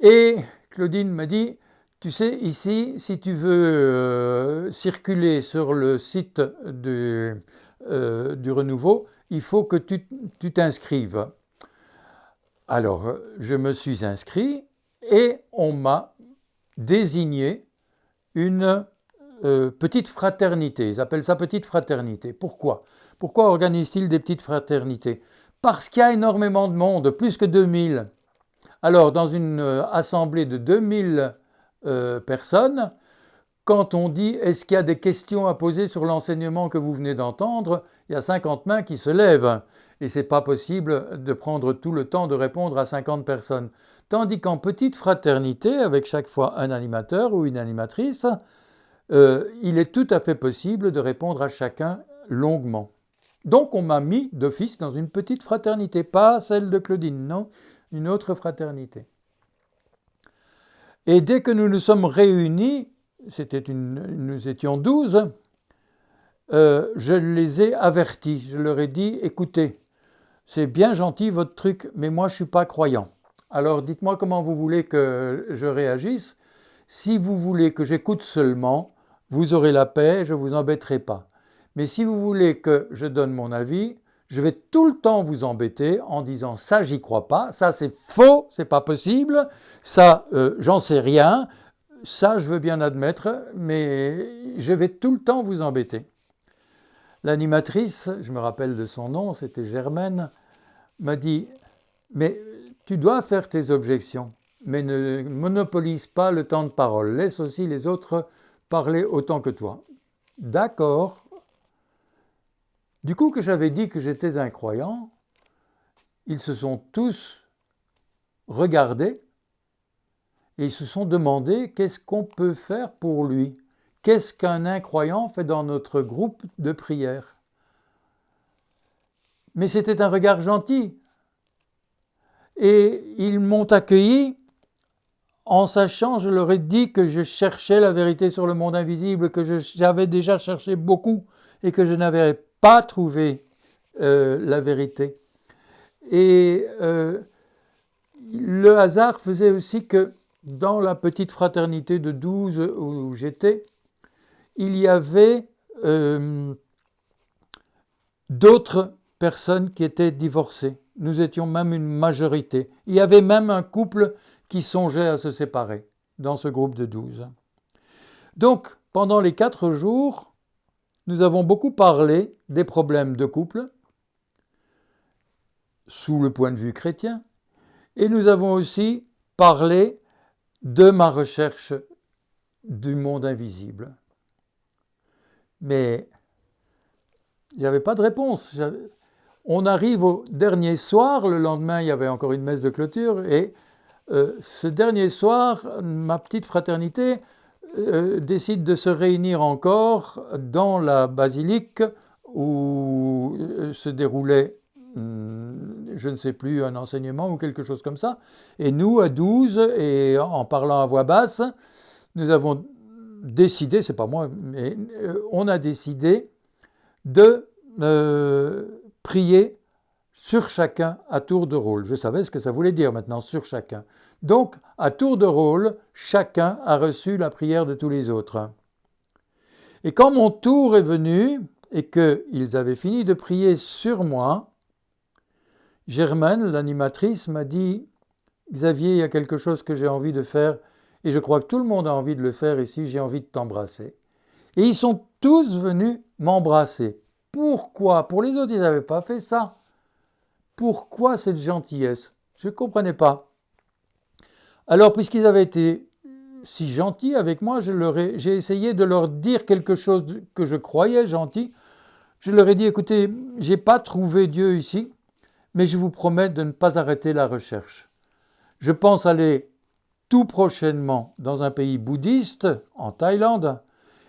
Et Claudine m'a dit, tu sais, ici, si tu veux circuler sur le site du renouveau, il faut que tu t'inscrives. Alors, je me suis inscrit et on m'a désigné une petite fraternité. Ils appellent ça petite fraternité. Pourquoi? Pourquoi organisent-ils des petites fraternités? Parce qu'il y a énormément de monde, plus que 2000. Alors, dans une assemblée de 2000 personnes, quand on dit est-ce qu'il y a des questions à poser sur l'enseignement que vous venez d'entendre, il y a 50 mains qui se lèvent. Et ce n'est pas possible de prendre tout le temps de répondre à 50 personnes. Tandis qu'en petite fraternité, avec chaque fois un animateur ou une animatrice, il est tout à fait possible de répondre à chacun longuement. Donc on m'a mis d'office dans une petite fraternité, pas celle de Claudine, non, une autre fraternité. Et dès que nous nous sommes réunis, nous étions 12, je les ai avertis, je leur ai dit, écoutez, c'est bien gentil votre truc, mais moi je ne suis pas croyant. Alors dites-moi comment vous voulez que je réagisse. Si vous voulez que j'écoute seulement, vous aurez la paix, je ne vous embêterai pas. Mais si vous voulez que je donne mon avis, je vais tout le temps vous embêter en disant ça j'y crois pas, ça c'est faux, c'est pas possible, ça j'en sais rien, ça je veux bien admettre, mais je vais tout le temps vous embêter. L'animatrice, je me rappelle de son nom, c'était Germaine, m'a dit mais tu dois faire tes objections, mais ne monopolise pas le temps de parole, laisse aussi les autres parler autant que toi. D'accord. Du coup que j'avais dit que j'étais un croyant, ils se sont tous regardés et ils se sont demandé qu'est-ce qu'on peut faire pour lui. Qu'est-ce qu'un incroyant fait dans notre groupe de prière? Mais c'était un regard gentil. Et ils m'ont accueilli en sachant, je leur ai dit que je cherchais la vérité sur le monde invisible, que j'avais déjà cherché beaucoup et que je n'avais pas trouvé la vérité. Et le hasard faisait aussi que dans la petite fraternité de 12 où j'étais, il y avait d'autres personnes qui étaient divorcées. Nous étions même une majorité. Il y avait même un couple qui songeait à se séparer dans ce groupe de 12. Donc, pendant les 4 jours, nous avons beaucoup parlé des problèmes de couple, sous le point de vue chrétien, et nous avons aussi parlé de ma recherche du monde invisible. Mais il n'y avait pas de réponse. On arrive au dernier soir, le lendemain il y avait encore une messe de clôture, et ce dernier soir, ma petite fraternité décide de se réunir encore dans la basilique où se déroulait, je ne sais plus, un enseignement ou quelque chose comme ça. Et nous, à 12, et en parlant à voix basse, nous avons décidé, c'est pas moi, mais on a décidé de prier sur chacun à tour de rôle. Je savais ce que ça voulait dire maintenant, sur chacun. Donc, à tour de rôle, chacun a reçu la prière de tous les autres. Et quand mon tour est venu et qu'ils avaient fini de prier sur moi, Germaine, l'animatrice, m'a dit « Xavier, il y a quelque chose que j'ai envie de faire et je crois que tout le monde a envie de le faire ici, j'ai envie de t'embrasser. » Et ils sont tous venus m'embrasser. Pourquoi? Pour les autres, ils n'avaient pas fait ça. Pourquoi cette gentillesse? Je ne comprenais pas. Alors, puisqu'ils avaient été si gentils avec moi, j'ai essayé de leur dire quelque chose que je croyais gentil. Je leur ai dit, écoutez, je n'ai pas trouvé Dieu ici, mais je vous promets de ne pas arrêter la recherche. Je pense aller tout prochainement dans un pays bouddhiste, en Thaïlande.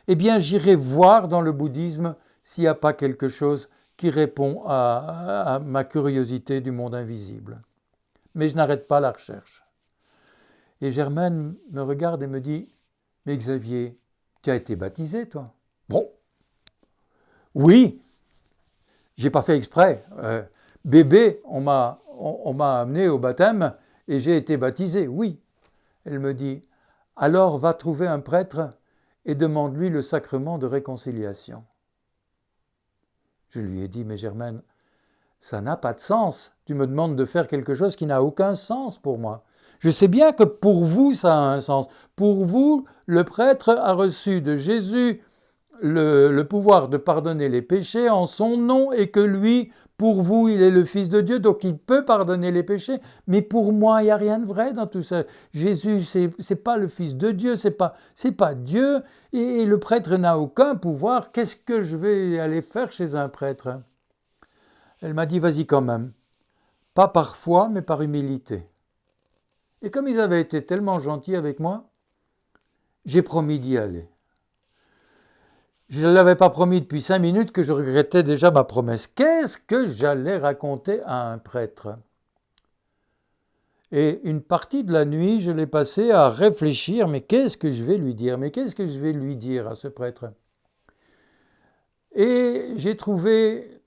Eh bien, j'irai voir dans le bouddhisme s'il n'y a pas quelque chose qui répond à ma curiosité du monde invisible. Mais je n'arrête pas la recherche. Et Germaine me regarde et me dit « Mais Xavier, tu as été baptisé, toi ?»« Bon, oui, j'ai pas fait exprès. Bébé, on m'a amené au baptême et j'ai été baptisé, oui. Elle me dit, alors va trouver un prêtre et demande-lui le sacrement de réconciliation. Je lui ai dit, mais Germaine, ça n'a pas de sens. Tu me demandes de faire quelque chose qui n'a aucun sens pour moi. Je sais bien que pour vous, ça a un sens. Pour vous, le prêtre a reçu de Jésus le pouvoir de pardonner les péchés en son nom et que lui, pour vous, il est le Fils de Dieu, donc il peut pardonner les péchés. Mais pour moi, il n'y a rien de vrai dans tout ça. Jésus, c'est pas le Fils de Dieu, c'est pas Dieu, et le prêtre n'a aucun pouvoir. Qu'est-ce que je vais aller faire chez un prêtre? Elle m'a dit, vas-y quand même. Pas par foi, mais par humilité. Et comme ils avaient été tellement gentils avec moi, j'ai promis d'y aller. Je ne l'avais pas promis depuis 5 minutes que je regrettais déjà ma promesse. Qu'est-ce que j'allais raconter à un prêtre? Et une partie de la nuit, je l'ai passée à réfléchir, mais qu'est-ce que je vais lui dire? Mais qu'est-ce que je vais lui dire à ce prêtre? Et j'ai trouvé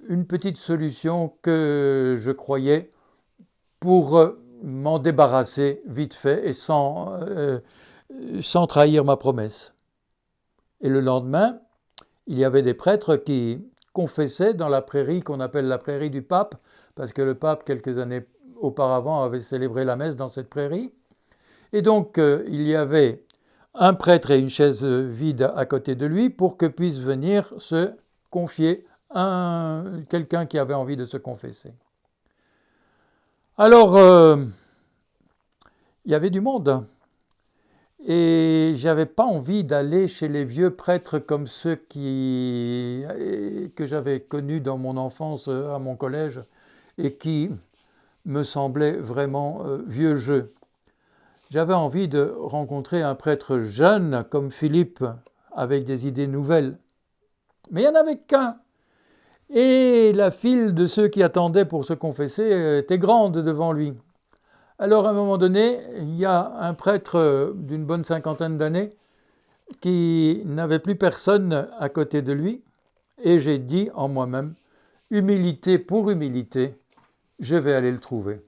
une petite solution que je croyais pour m'en débarrasser vite fait et sans trahir ma promesse. Et le lendemain, il y avait des prêtres qui confessaient dans la prairie qu'on appelle la prairie du pape, parce que le pape, quelques années auparavant, avait célébré la messe dans cette prairie. Et donc, il y avait un prêtre et une chaise vide à côté de lui pour que puisse venir se confier quelqu'un qui avait envie de se confesser. Alors, il y avait du monde. Et j'avais pas envie d'aller chez les vieux prêtres comme ceux que j'avais connus dans mon enfance à mon collège et qui me semblaient vraiment vieux jeu. J'avais envie de rencontrer un prêtre jeune comme Philippe avec des idées nouvelles. Mais il n'y en avait qu'un. Et la file de ceux qui attendaient pour se confesser était grande devant lui. Alors à un moment donné, il y a un prêtre d'une bonne 50aine d'années qui n'avait plus personne à côté de lui et j'ai dit en moi-même, humilité pour humilité, je vais aller le trouver.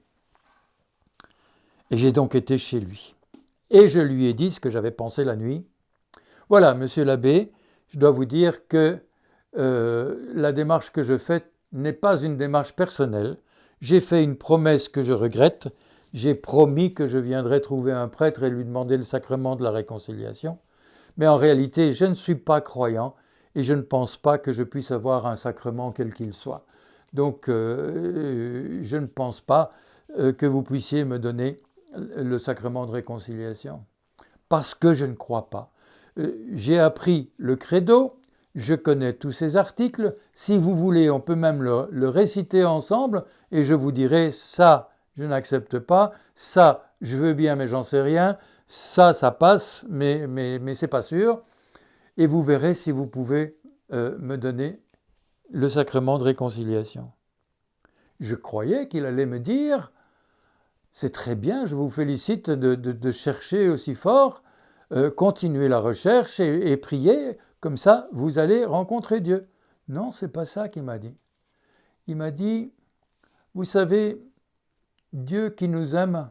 Et j'ai donc été chez lui. Et je lui ai dit ce que j'avais pensé la nuit. Voilà, monsieur l'abbé, je dois vous dire que la démarche que je fais n'est pas une démarche personnelle. J'ai fait une promesse que je regrette. J'ai promis que je viendrais trouver un prêtre et lui demander le sacrement de la réconciliation. Mais en réalité, je ne suis pas croyant et je ne pense pas que je puisse avoir un sacrement quel qu'il soit. Donc, je ne pense pas que vous puissiez me donner le sacrement de réconciliation. Parce que je ne crois pas. J'ai appris le credo, je connais tous ces articles. Si vous voulez, on peut même le réciter ensemble et je vous dirai ça. Je n'accepte pas, ça, je veux bien, mais j'en sais rien, ça passe, mais c'est pas sûr. Et vous verrez si vous pouvez me donner le sacrement de réconciliation. Je croyais qu'il allait me dire, c'est très bien, je vous félicite de chercher aussi fort, continuez la recherche et priez, comme ça vous allez rencontrer Dieu. Non, c'est pas ça qu'il m'a dit. Il m'a dit, vous savez, Dieu qui nous aime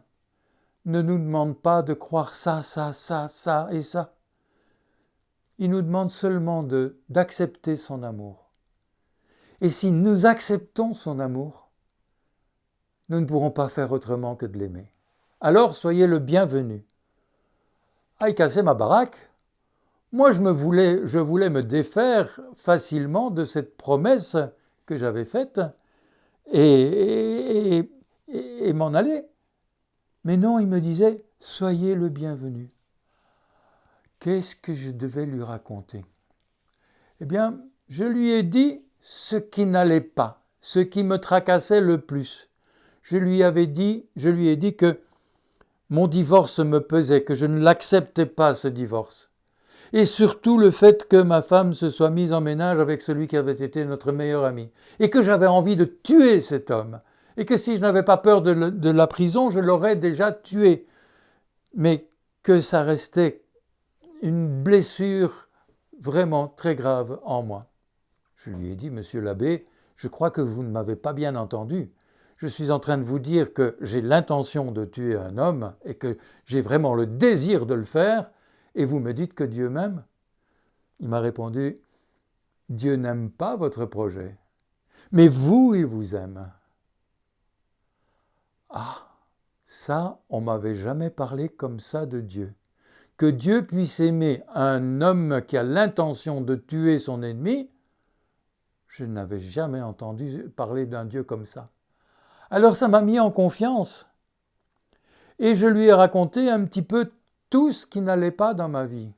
ne nous demande pas de croire ça et ça. Il nous demande seulement d'accepter son amour. Et si nous acceptons son amour, nous ne pourrons pas faire autrement que de l'aimer. Alors soyez le bienvenu. Ah, il cassait ma baraque. Moi, je voulais me défaire facilement de cette promesse que j'avais faite et m'en aller. Mais non, il me disait, soyez le bienvenu. Qu'est-ce que je devais lui raconter? Eh bien, je lui ai dit ce qui n'allait pas, ce qui me tracassait le plus. Je lui ai dit que mon divorce me pesait, que je ne l'acceptais pas, ce divorce. Et surtout le fait que ma femme se soit mise en ménage avec celui qui avait été notre meilleur ami. Et que j'avais envie de tuer cet homme. Et que si je n'avais pas peur de la prison, je l'aurais déjà tué. Mais que ça restait une blessure vraiment très grave en moi. Je lui ai dit, monsieur l'abbé, je crois que vous ne m'avez pas bien entendu. je suis en train de vous dire que j'ai l'intention de tuer un homme et que j'ai vraiment le désir de le faire, et vous me dites que Dieu m'aime. Il m'a répondu, Dieu n'aime pas votre projet, mais vous, il vous aime. Ah, ça, on m'avait jamais parlé comme ça de Dieu. Que Dieu puisse aimer un homme qui a l'intention de tuer son ennemi, je n'avais jamais entendu parler d'un Dieu comme ça. Alors ça m'a mis en confiance. Et je lui ai raconté un petit peu tout ce qui n'allait pas dans ma vie.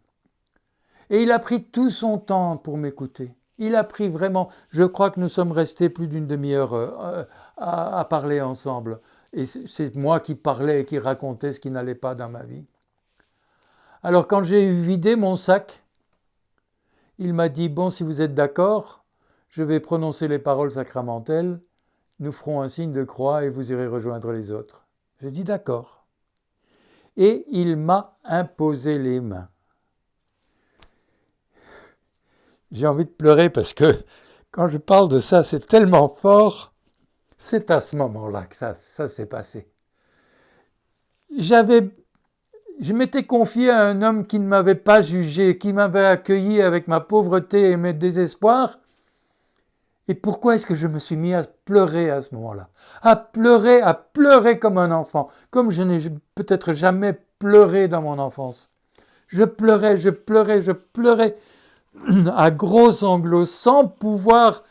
Et il a pris tout son temps pour m'écouter. Il a pris vraiment, je crois que nous sommes restés plus d'une demi-heure à parler ensemble. Et c'est moi qui parlais et qui racontais ce qui n'allait pas dans ma vie. Alors quand j'ai vidé mon sac, il m'a dit, bon, si vous êtes d'accord, je vais prononcer les paroles sacramentelles, nous ferons un signe de croix et vous irez rejoindre les autres. J'ai dit d'accord. Et il m'a imposé les mains. J'ai envie de pleurer parce que quand je parle de ça, c'est tellement fort. C'est à ce moment-là que ça s'est passé. Je m'étais confié à un homme qui ne m'avait pas jugé, qui m'avait accueilli avec ma pauvreté et mes désespoirs. Et pourquoi est-ce que je me suis mis à pleurer à ce moment-là? À pleurer comme un enfant, comme je n'ai peut-être jamais pleuré dans mon enfance. Je pleurais à gros sanglots, sans pouvoir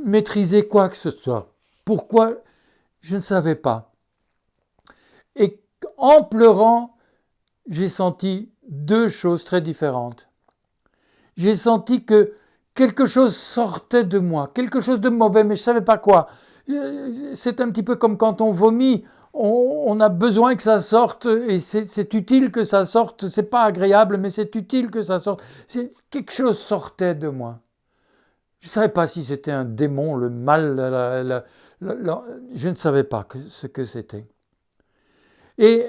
maîtriser quoi que ce soit. Pourquoi? Je ne savais pas. Et en pleurant, j'ai senti deux choses très différentes. J'ai senti que quelque chose sortait de moi, quelque chose de mauvais, mais je ne savais pas quoi. C'est un petit peu comme quand on vomit, on a besoin que ça sorte, et c'est utile que ça sorte, c'est pas agréable, mais c'est utile que ça sorte. Quelque chose sortait de moi. Je ne savais pas si c'était un démon, le mal, je ne savais pas ce que c'était. Et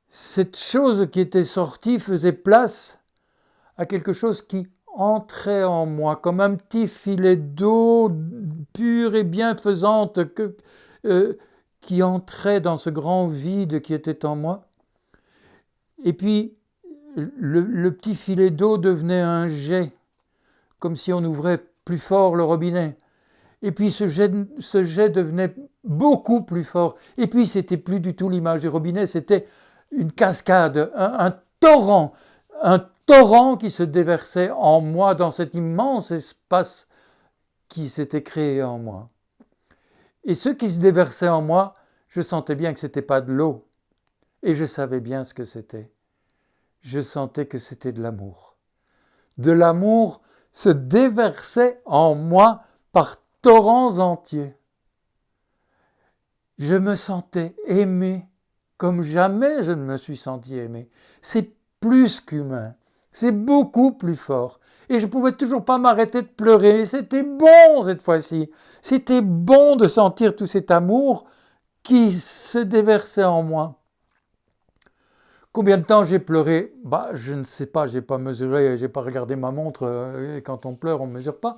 cette chose qui était sortie faisait place à quelque chose qui entrait en moi, comme un petit filet d'eau pure et bienfaisante qui entrait dans ce grand vide qui était en moi. Et puis, le petit filet d'eau devenait un jet, comme si on ouvrait plus fort le robinet. Et puis ce jet devenait beaucoup plus fort. Et puis c'était plus du tout l'image du robinet, c'était une cascade, un torrent qui se déversait en moi dans cet immense espace qui s'était créé en moi. Et ce qui se déversait en moi, je sentais bien que ce n'était pas de l'eau. Et je savais bien ce que c'était. Je sentais que c'était de l'amour. De l'amour se déversait en moi par torrents entiers. Je me sentais aimé comme jamais je ne me suis senti aimé. C'est plus qu'humain, c'est beaucoup plus fort. Et je ne pouvais toujours pas m'arrêter de pleurer. C'était bon cette fois-ci. C'était bon de sentir tout cet amour qui se déversait en moi. Combien de temps j'ai pleuré? Je ne sais pas, je n'ai pas mesuré, je n'ai pas regardé ma montre. Quand on pleure, on ne mesure pas.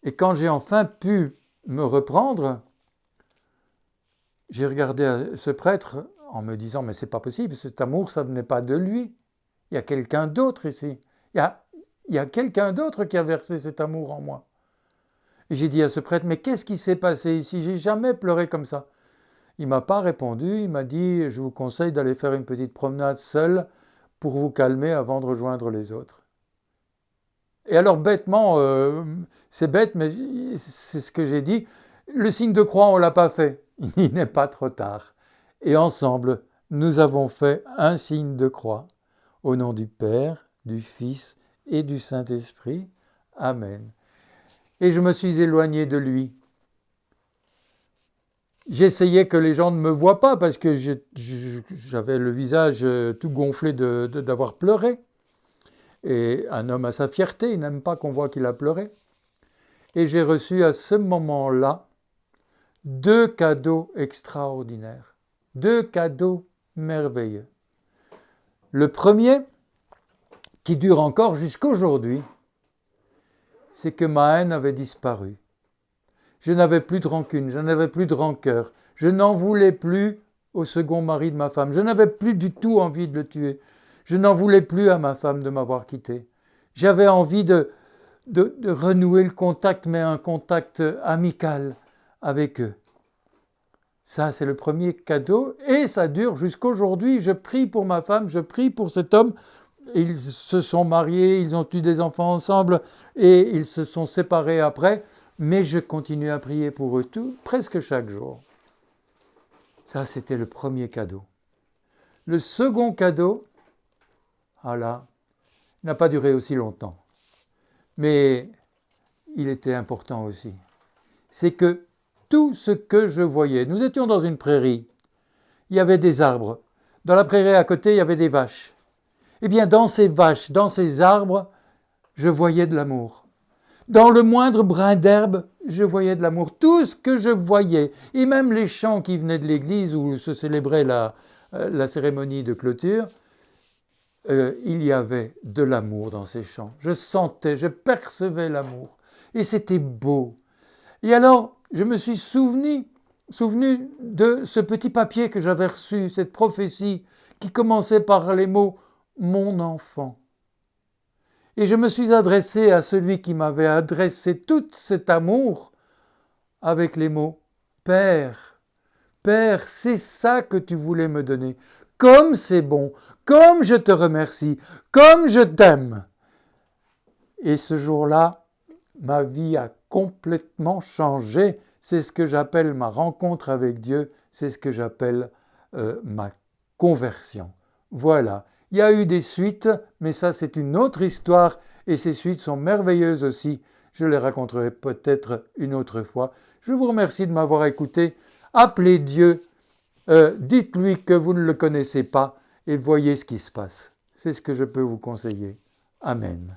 Et quand j'ai enfin pu me reprendre, j'ai regardé ce prêtre en me disant « Mais c'est pas possible, cet amour, ça ne venait pas de lui. Il y a quelqu'un d'autre ici. Il y a quelqu'un d'autre qui a versé cet amour en moi. » Et j'ai dit à ce prêtre « Mais qu'est-ce qui s'est passé ici? J'ai jamais pleuré comme ça. » Il ne m'a pas répondu, il m'a dit « Je vous conseille d'aller faire une petite promenade seul pour vous calmer avant de rejoindre les autres. » Et alors bêtement, c'est bête, mais c'est ce que j'ai dit, le signe de croix, on ne l'a pas fait. Il n'est pas trop tard. Et ensemble, nous avons fait un signe de croix. Au nom du Père, du Fils et du Saint-Esprit. Amen. Et je me suis éloigné de lui. J'essayais que les gens ne me voient pas parce que j'avais le visage tout gonflé d'avoir pleuré. Et un homme a sa fierté, il n'aime pas qu'on voit qu'il a pleuré. Et j'ai reçu à ce moment-là 2 cadeaux extraordinaires, 2 cadeaux merveilleux. Le premier, qui dure encore jusqu'aujourd'hui, c'est que ma haine avait disparu. Je n'avais plus de rancune, je n'avais plus de rancœur. Je n'en voulais plus au second mari de ma femme. Je n'avais plus du tout envie de le tuer. Je n'en voulais plus à ma femme de m'avoir quitté. J'avais envie de renouer le contact, mais un contact amical avec eux. Ça, c'est le premier cadeau et ça dure jusqu'aujourd'hui. Je prie pour ma femme, je prie pour cet homme. Ils se sont mariés, ils ont eu des enfants ensemble et ils se sont séparés après. Mais je continue à prier pour eux presque chaque jour. Ça, c'était le premier cadeau. Le second cadeau, n'a pas duré aussi longtemps. Mais il était important aussi. C'est que tout ce que je voyais, nous étions dans une prairie, il y avait des arbres. Dans la prairie à côté, il y avait des vaches. Eh bien, dans ces vaches, dans ces arbres, je voyais de l'amour. Dans le moindre brin d'herbe, je voyais de l'amour. Tout ce que je voyais, et même les chants qui venaient de l'église où se célébrait la cérémonie de clôture, il y avait de l'amour dans ces chants. Je sentais, je percevais l'amour. Et c'était beau. Et alors, je me suis souvenu de ce petit papier que j'avais reçu, cette prophétie qui commençait par les mots « mon enfant ». Et je me suis adressé à celui qui m'avait adressé tout cet amour avec les mots « Père, Père, c'est ça que tu voulais me donner. Comme c'est bon, comme je te remercie, comme je t'aime. » Et ce jour-là, ma vie a complètement changé. C'est ce que j'appelle ma rencontre avec Dieu, c'est ce que j'appelle ma conversion. Voilà. Il y a eu des suites, mais ça c'est une autre histoire et ces suites sont merveilleuses aussi. Je les raconterai peut-être une autre fois. Je vous remercie de m'avoir écouté. Appelez Dieu, dites-lui que vous ne le connaissez pas et voyez ce qui se passe. C'est ce que je peux vous conseiller. Amen.